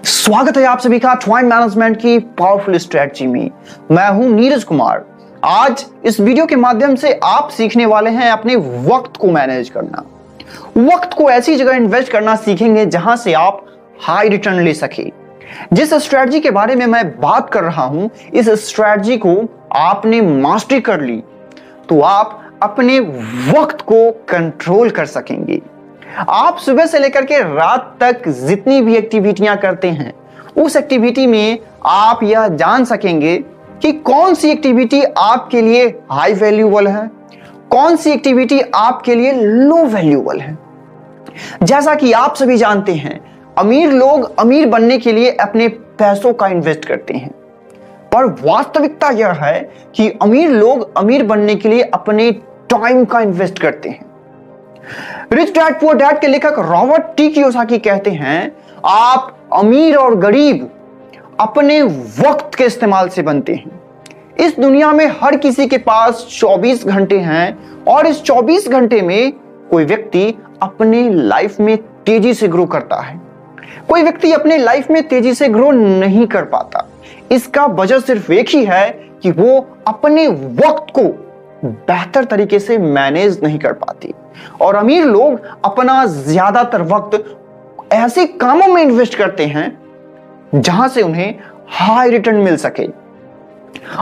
स्वागत है आप सभी का टाइम मैनेजमेंट की पावरफुल स्ट्रेटजी में। मैं हूं नीरज कुमार। आज इस वीडियो के माध्यम से आप सीखने वाले हैं अपने वक्त को मैनेज करना। वक्त को ऐसी जगह इन्वेस्ट करना सीखेंगे जहां से आप हाई रिटर्न ले सके। जिस स्ट्रेटजी के बारे में मैं बात कर रहा हूं, इस स्ट्रेटजी को आपने मास्टरी कर ली तो आप अपने वक्त को कंट्रोल कर सकेंगे। आप सुबह से लेकर के रात तक जितनी भी एक्टिविटियां करते हैं, उस एक्टिविटी में आप यह जान सकेंगे कि कौन सी एक्टिविटी आपके लिए हाई वैल्यूएबल है, कौन सी एक्टिविटी आपके लिए लो वैल्यूएबल है। जैसा कि आप सभी जानते हैं, अमीर लोग अमीर बनने के लिए अपने पैसों का इन्वेस्ट करते हैं, पर वास्तविकता यह है कि अमीर लोग अमीर बनने के लिए अपने टाइम का इन्वेस्ट करते हैं। रिच डैड पुअर डैड के लेखक रॉबर्ट टी कियोसाकी कहते हैं, आप अमीर और गरीब अपने वक्त के इस्तेमाल से बनते हैं। इस दुनिया में हर किसी के पास 24 घंटे हैं और इस 24 घंटे में कोई व्यक्ति अपने लाइफ में तेजी से ग्रो करता है, कोई व्यक्ति अपने लाइफ में तेजी से ग्रो नहीं कर पाता। इसका वजह सिर्फ एक ही है कि वो अपने वक्त को बेहतर तरीके से मैनेज नहीं कर पाती। और अमीर लोग अपना ज्यादातर वक्त ऐसे कामों में इन्वेस्ट करते हैं जहां से उन्हें हाई रिटर्न मिल सके।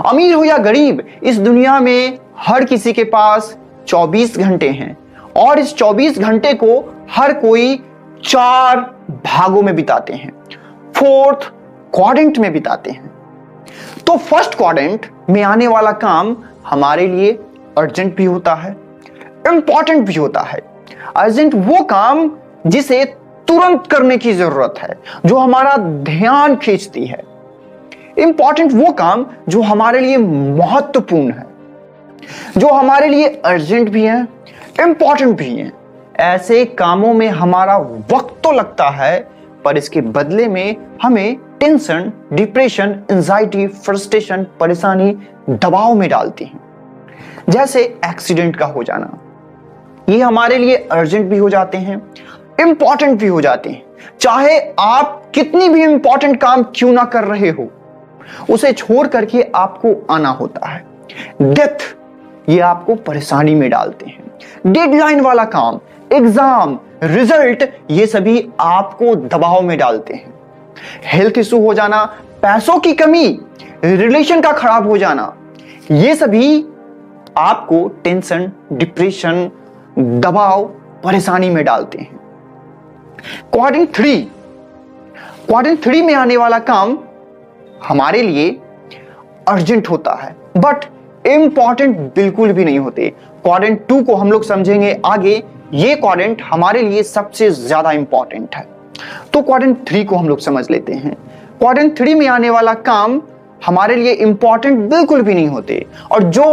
अमीर हो या गरीब, इस दुनिया में हर किसी के पास 24 घंटे हैं और इस 24 घंटे को हर कोई 4 भागों में बिताते हैं, 4th क्वाड्रेंट में बिताते हैं। तो फर्स्ट क्वाड्रेंट में आने वाला काम हमारे लिए अर्जेंट भी होता है, इंपॉर्टेंट भी होता है। अर्जेंट वो काम जिसे तुरंत करने की जरूरत है, जो हमारा ध्यान खींचती है। इंपॉर्टेंट वो काम जो हमारे लिए महत्वपूर्ण है, जो हमारे लिए अर्जेंट भी है, इंपॉर्टेंट भी है। ऐसे कामों में हमारा वक्त तो लगता है, पर इसके बदले में हमें टेंशन, डिप्रेशन, एंजाइटी, फ्रस्ट्रेशन, परेशानी, दबाव में डालती हैं। जैसे एक्सीडेंट का हो जाना, ये हमारे लिए अर्जेंट भी हो जाते हैं, इंपॉर्टेंट भी हो जाते हैं। चाहे आप कितनी भी इंपॉर्टेंट काम क्यों ना कर रहे हो, उसे छोड़ करके आपको आना होता है। डेथ, ये आपको परेशानी में डालते हैं। डेडलाइन वाला काम, एग्जाम, रिजल्ट, ये सभी आपको दबाव में डालते हैं। हेल्थ इशू हो जाना, पैसों की कमी, रिलेशन का खराब हो जाना, ये सभी आपको टेंशन, डिप्रेशन, दबाव, परेशानी में डालते हैं। क्वाड्रेंट 3 में आने वाला काम हमारे लिए अर्जेंट होता है, बट इंपॉर्टेंट बिल्कुल भी नहीं होते। क्वाड्रेंट 2 को हम लोग समझेंगे आगे। ये क्वाड्रेंट हमारे लिए सबसे ज्यादा इंपॉर्टेंट है। तो क्वाड्रेंट 3 को हम लोग समझ लेते हैं। क्वाड्रेंट 3 में आने वाला काम हमारे लिए इंपॉर्टेंट बिल्कुल भी नहीं होते, और जो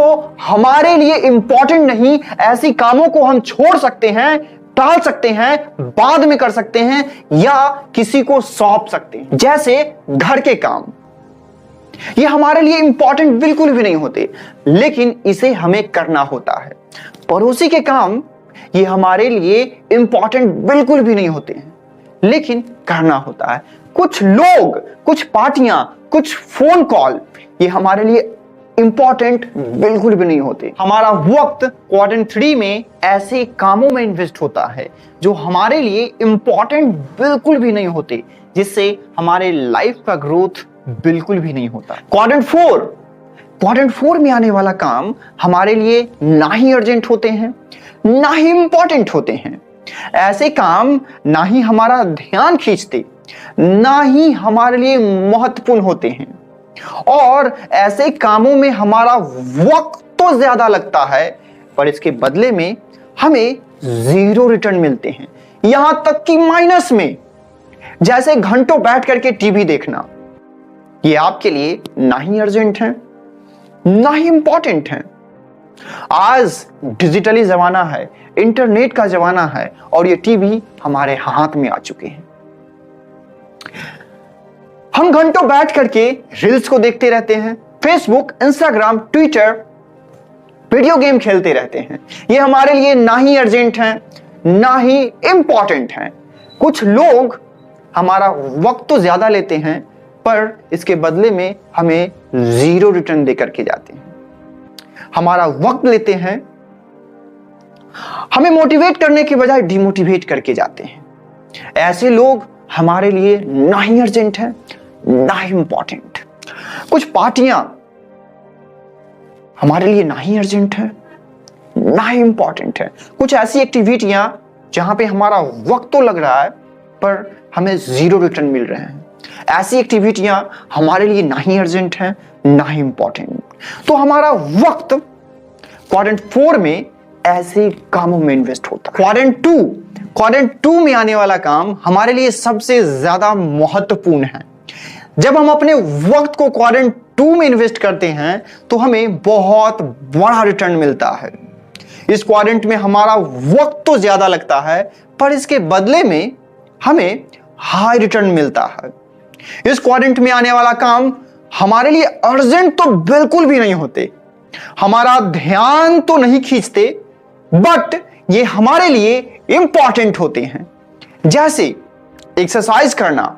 हमारे लिए इंपॉर्टेंट नहीं, ऐसी कामों को हम छोड़ सकते हैं, टाल सकते हैं, बाद में कर सकते हैं या किसी को सौंप सकते हैं। जैसे घर के काम, ये हमारे लिए इंपॉर्टेंट बिल्कुल भी नहीं होते, लेकिन इसे हमें करना होता है। पड़ोसी के काम, ये हमारे लिए इंपॉर्टेंट बिल्कुल भी नहीं होते हैं, लेकिन करना होता है। कुछ लोग, कुछ पार्टियां, कुछ फोन कॉल, ये हमारे लिए इंपॉर्टेंट बिल्कुल भी नहीं होते। हमारा वक्त क्वाड्रेंट 3 में ऐसे कामों में इन्वेस्ट होता है जो हमारे लिए इंपॉर्टेंट बिल्कुल भी नहीं होते, जिससे हमारे लाइफ का ग्रोथ बिल्कुल भी नहीं होता। क्वाड्रेंट 4 में आने वाला काम हमारे लिए ना ही अर्जेंट होते हैं, ना ही इंपॉर्टेंट होते हैं। ऐसे काम ना ही हमारा ध्यान खींचते, ना ही हमारे लिए महत्वपूर्ण होते हैं, और ऐसे कामों में हमारा वक्त तो ज्यादा लगता है, पर इसके बदले में हमें 0 रिटर्न मिलते हैं, यहां तक कि माइनस में। जैसे घंटों बैठ करके टीवी देखना, ये आपके लिए ना ही अर्जेंट है, ना ही इंपॉर्टेंट है। आज डिजिटली जमाना है, इंटरनेट का जमाना है, और ये टीवी हमारे हाथ में आ चुके हैं। हम घंटों बैठ करके रील्स को देखते रहते हैं, Facebook, Instagram, Twitter, video game खेलते रहते हैं। ये हमारे लिए ना ही अर्जेंट है, ना ही इंपॉर्टेंट है। कुछ लोग हमारा वक्त तो ज्यादा लेते हैं, पर इसके बदले में हमें जीरो रिटर्न देकर के जाते हैं। हमारा वक्त लेते हैं, हमें मोटिवेट करने के बजाय डिमोटिवेट करके जाते हैं। ऐसे लोग हमारे लिए ना ही अर्जेंट है, ना ही इंपॉर्टेंट। कुछ पार्टियां हमारे लिए ना ही अर्जेंट है, ना ही इंपॉर्टेंट है। कुछ ऐसी एक्टिविटियां जहां पे हमारा वक्त तो लग रहा है पर हमें जीरो रिटर्न मिल रहे हैं। ऐसी एक्टिविटियां हमारे लिए ना ही अर्जेंट है, ना ही इंपॉर्टेंट। तो हमारा वक्त क्वाड्रेंट 4 में ऐसे कामों में इन्वेस्ट होता है। क्वाड्रेंट 2 में आने वाला काम हमारे लिए सबसे ज्यादा महत्वपूर्ण है। जब हम अपने वक्त को क्वाड्रेंट 2 में इन्वेस्ट करते हैं तो हमें बहुत बड़ा रिटर्न मिलता है। इस क्वाड्रेंट में हमारा वक्त तो ज्यादा लगता है पर इसके बदले में हमें हाई रिटर्न मिलता है। इस क्वाड्रेंट में आने वाला काम हमारे लिए अर्जेंट तो बिल्कुल भी नहीं होते, हमारा ध्यान तो नहीं खींचते, बट ये हमारे लिए इंपॉर्टेंट होते हैं। जैसे एक्सरसाइज करना,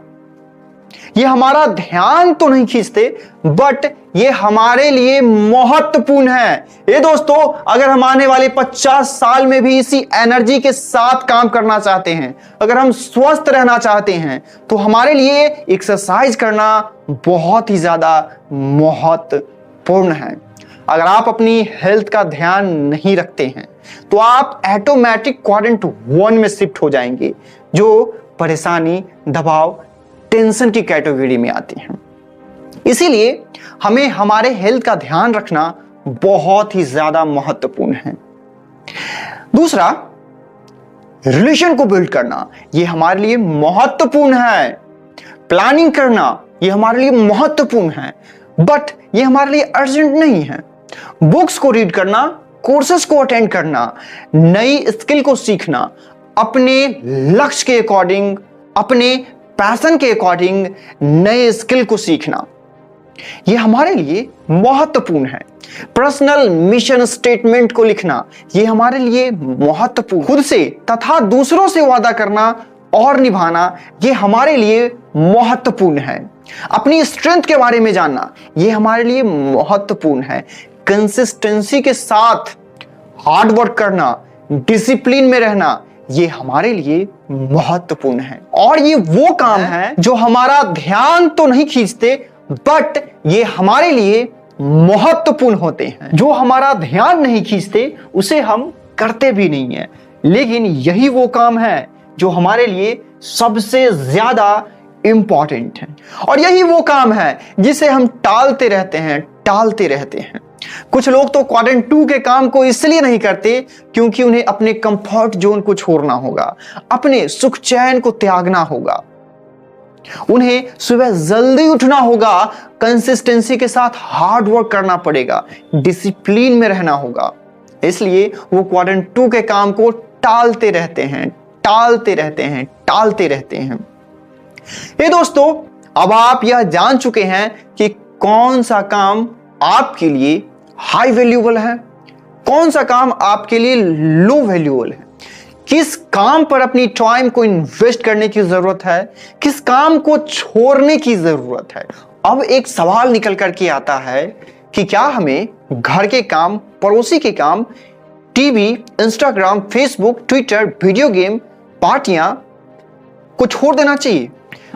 ये हमारा ध्यान तो नहीं खींचते बट ये हमारे लिए महत्वपूर्ण है। ये दोस्तों, अगर हम आने वाले 50 साल में भी इसी एनर्जी के साथ काम करना चाहते हैं, अगर हम स्वस्थ रहना चाहते हैं, तो हमारे लिए एक्सरसाइज करना बहुत ही ज्यादा महत्वपूर्ण है। अगर आप अपनी हेल्थ का ध्यान नहीं रखते हैं तो आप ऑटोमेटिक क्वाड्रेंट 1 में शिफ्ट हो जाएंगे, जो परेशानी, दबाव, टेंशन की कैटेगरी में आती हैं। इसीलिए हमें हमारे हेल्थ का ध्यान रखना बहुत ही ज्यादा महत्वपूर्ण है। दूसरा, रिलेशन को बिल्ड करना, यह हमारे लिए महत्वपूर्ण है। प्लानिंग करना, यह हमारे लिए महत्वपूर्ण है, बट यह हमारे लिए अर्जेंट नहीं है। बुक्स को रीड करना, कोर्सेस को अटेंड करना, नई स्किल को सीखना, अपने लक्ष्य के अकॉर्डिंग, अपने पैशन के अकॉर्डिंग नए स्किल को सीखना, यह हमारे लिए महत्वपूर्ण है। पर्सनल मिशन स्टेटमेंट को लिखना, यह हमारे लिए महत्वपूर्ण। खुद से तथा दूसरों से वादा करना और निभाना, यह हमारे लिए महत्वपूर्ण है। अपनी स्ट्रेंथ के बारे में जानना, यह हमारे लिए महत्वपूर्ण है। कंसिस्टेंसी के साथ हार्ड वर्क करना, डिसिप्लिन में रहना, ये हमारे लिए महत्वपूर्ण है। और ये वो काम है जो हमारा ध्यान तो नहीं खींचते बट ये हमारे लिए महत्वपूर्ण होते हैं। जो हमारा ध्यान नहीं खींचते उसे हम करते भी नहीं है, लेकिन यही वो काम है जो हमारे लिए सबसे ज्यादा इंपॉर्टेंट है। और यही वो काम है जिसे हम टालते रहते हैं। कुछ लोग तो क्वाड्रेंट 2 के काम को इसलिए नहीं करते क्योंकि उन्हें अपने कंफर्ट जोन को छोड़ना होगा, अपने सुख चैन को त्यागना होगा, उन्हें सुबह जल्दी उठना होगा, कंसिस्टेंसी के साथ हार्ड वर्क करना पड़ेगा, डिसिप्लिन में रहना होगा। इसलिए वो क्वाड्रेंट 2 के काम को टालते रहते हैं। ये दोस्तों, अब आप यह जान चुके हैं कि कौन सा काम आपके लिए हाई वैल्यूएबल है, कौन सा काम आपके लिए लो वैल्यूएबल है, किस काम पर अपनी टाइम को इन्वेस्ट करने की जरूरत है, किस काम को छोड़ने की जरूरत है। अब एक सवाल निकल करके आता है कि क्या हमें घर के काम, पड़ोसी के काम, TV, Instagram, Facebook, Twitter, video game, पार्टियां को छोड़ देना चाहिए?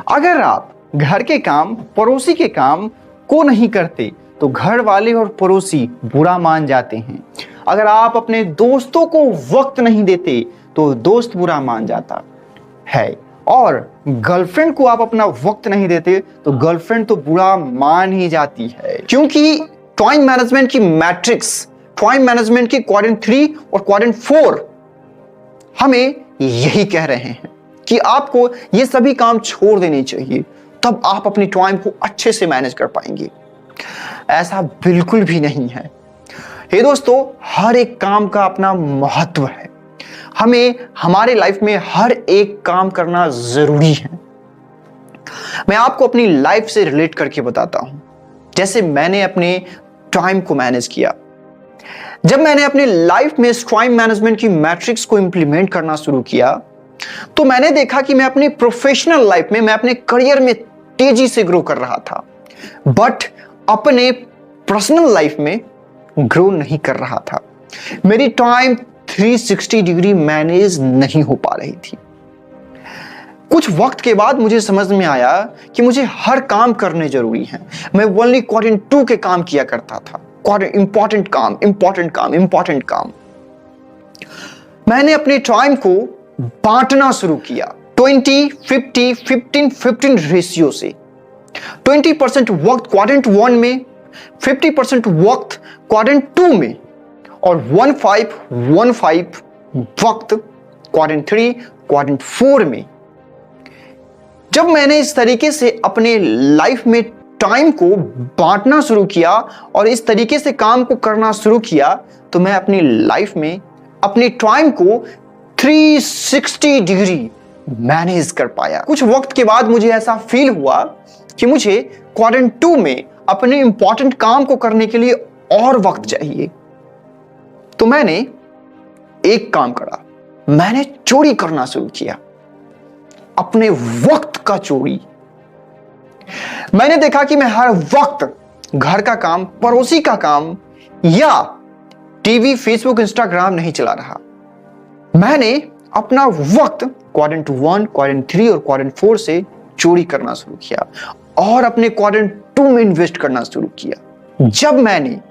अगर आप घर के काम, पड़ोसी के काम को नहीं करते तो घर वाले और पड़ोसी बुरा मान जाते हैं। अगर आप अपने दोस्तों को वक्त नहीं देते तो दोस्त बुरा मान जाता है, और गर्लफ्रेंड को आप अपना वक्त नहीं देते तो गर्लफ्रेंड तो बुरा मान ही जाती है। क्योंकि टाइम मैनेजमेंट की मैट्रिक्स, टाइम मैनेजमेंट की क्वाड्रेंट 3 और क्वाड्रेंट 4 हमें यही कह रहे हैं कि आपको ये सभी काम छोड़ देने चाहिए, तब आप अपनी टाइम को अच्छे से मैनेज कर पाएंगे। ऐसा बिल्कुल भी नहीं है। हे दोस्तों, हर एक काम का अपना महत्व है। हमें हमारे लाइफ में हर एक काम करना जरूरी है। मैं आपको अपनी लाइफ से रिलेट करके बताता हूं। जैसे मैंने अपने टाइम को मैनेज किया। जब मैंने अपनी लाइफ में टाइम मैनेजमेंट की मैट्रिक्स को इंप्लीमेंट करना शुरू किया तो मैंने देखा कि मैं अपनी प्रोफेशनल लाइफ में, मैं अपने करियर में तेजी से ग्रो कर रहा था, बट अपने पर्सनल लाइफ में ग्रो नहीं कर रहा था। मेरी टाइम 360 डिग्री मैनेज नहीं हो पा रही थी। कुछ वक्त के बाद मुझे समझ में आया कि मुझे हर काम करने जरूरी है। मैं ओनली क्वाड्रेंट 2 के काम किया करता था, इंपॉर्टेंट काम, इंपॉर्टेंट काम, इंपॉर्टेंट काम। मैंने अपने टाइम को बांटना शुरू किया 20-50-15-15 रेशियो से। 20% वक्त क्वाड्रेंट 1 में, 50% वक्त क्वाड्रेंट 2 में और 15-15 वक्त क्वाड्रेंट 3, क्वाड्रेंट 4 में। जब मैंने इस तरीके से अपने लाइफ में टाइम को बांटना शुरू किया और इस तरीके से काम को करना शुरू किया, तो मैं अपनी लाइफ में अपने टाइम को 360 डिग्री मैनेज कर पाया। कुछ वक्त के बाद मुझे ऐसा फील हुआ कि मुझे क्वाड्रेंट 2 में अपने इंपॉर्टेंट काम को करने के लिए और वक्त चाहिए। तो मैंने एक काम करा, मैंने चोरी करना शुरू किया, अपने वक्त का चोरी। मैंने देखा कि मैं हर वक्त घर का काम, पड़ोसी का काम या टीवी, फेसबुक, इंस्टाग्राम नहीं चला रहा। मैंने अपना वक्त क्वाड्रेंट 1, क्वाड्रेंट 3 और क्वाड्रेंट 4 से चोरी करना शुरू किया और अपने क्वाड्रेंट 2 में इन्वेस्ट करना शुरू किया। जब मैंने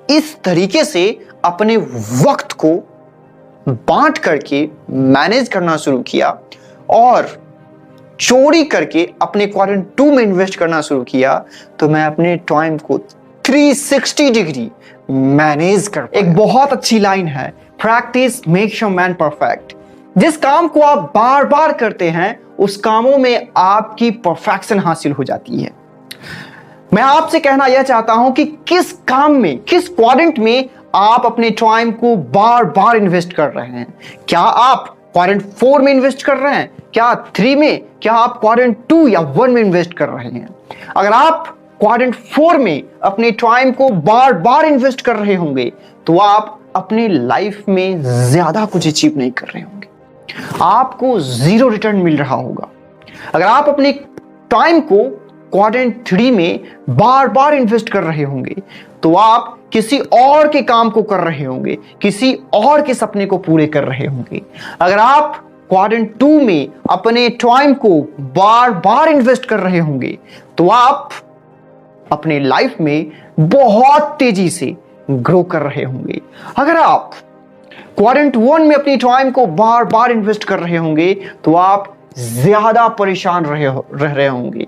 इस तरीके से अपने वक्त को बांट करके मैनेज करना शुरू किया और चोरी करके अपने क्वाड्रेंट 2 में इन्वेस्ट करना शुरू किया, तो मैं अपने टाइम को 360 डिग्री मैनेज कर पाया। एक बहुत अच्छी लाइन है, practice makes a man perfect. जिस काम को आप बार बार करते हैं, उस कामों में आपकी परफेक्शन हासिल हो जाती है। मैं आपसे कहना यह चाहता हूं कि किस काम में, किस क्वाड्रेंट में आप अपने टाइम को बार बार इन्वेस्ट कर रहे हैं। क्या आप क्वाड्रेंट 4 में इन्वेस्ट कर रहे हैं, क्या 3 में, क्या आप क्वाड्रेंट 2 या 1 में इन्वेस्ट कर रहे हैं? अगर आप क्वाड्रेंट 4 में अपने टाइम को बार बार इन्वेस्ट कर रहे होंगे, तो आप अपनी लाइफ में ज्यादा कुछ अचीव नहीं कर रहे होंगे, आपको 0 रिटर्न मिल रहा होगा। अगर आप अपने टाइम को क्वाड्रेंट 3 में बार बार इन्वेस्ट कर रहे होंगे, तो आप किसी और के काम को कर रहे होंगे, किसी और के सपने को पूरे कर रहे होंगे। अगर आप क्वाड्रेंट 2 में अपने टाइम को बार बार इन्वेस्ट कर रहे होंगे, तो आप अपने लाइफ में बहुत तेजी से ग्रो कर रहे होंगे। अगर आप क्वाड्रेंट 1 में अपनी टाइम को बार बार इन्वेस्ट कर रहे होंगे, तो आप ज्यादा परेशान रह रहे होंगे।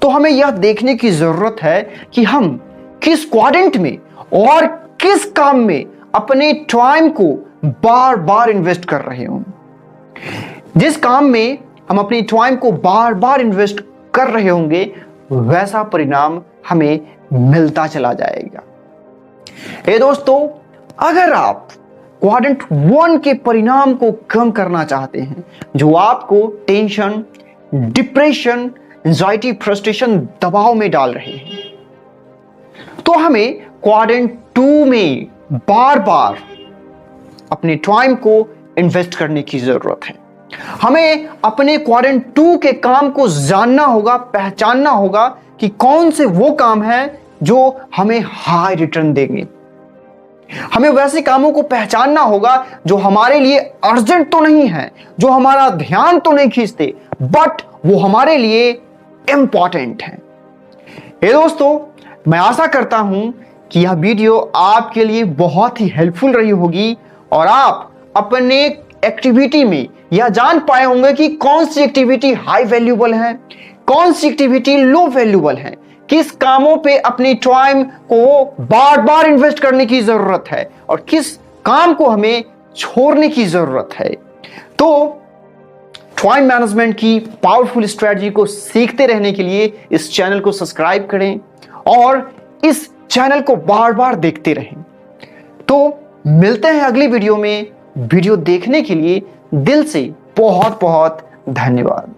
तो हमें यह देखने की जरूरत है कि हम किस क्वाड्रेंट में और किस काम में अपने टाइम को बार बार इन्वेस्ट कर रहे होंगे। जिस काम में हम अपनी टाइम को बार बार इन्वेस्ट कर रहे होंगे, वैसा परिणाम हमें मिलता चला जाएगा। दोस्तों, अगर आप क्वाड्रेंट 1 के परिणाम को कम करना चाहते हैं, जो आपको टेंशन, डिप्रेशन, एंजाइटी, फ्रस्ट्रेशन, दबाव में डाल रहे हैं, तो हमें क्वाड्रेंट 2 में बार बार अपने टाइम को इन्वेस्ट करने की जरूरत है। हमें अपने क्वाड्रेंट 2 के काम को जानना होगा, पहचानना होगा कि कौन से वो काम है जो हमें हाई रिटर्न देंगे। हमें वैसे कामों को पहचानना होगा जो हमारे लिए अर्जेंट तो नहीं है, जो हमारा ध्यान तो नहीं खींचते, बट वो हमारे लिए इंपॉर्टेंट है। दोस्तों, मैं आशा करता हूं कि यह वीडियो आपके लिए बहुत ही हेल्पफुल रही होगी और आप अपने एक्टिविटी में यह जान पाए होंगे कि कौन सी एक्टिविटी हाई वैल्यूएबल है, कौन सी एक्टिविटी लो वैल्यूएबल है, किस कामों पे अपनी टाइम को बार बार इन्वेस्ट करने की जरूरत है और किस काम को हमें छोड़ने की जरूरत है। तो टाइम मैनेजमेंट की पावरफुल स्ट्रेटजी को सीखते रहने के लिए इस चैनल को सब्सक्राइब करें और इस चैनल को बार बार देखते रहें। तो मिलते हैं अगली वीडियो में। वीडियो देखने के लिए दिल से बहुत बहुत धन्यवाद।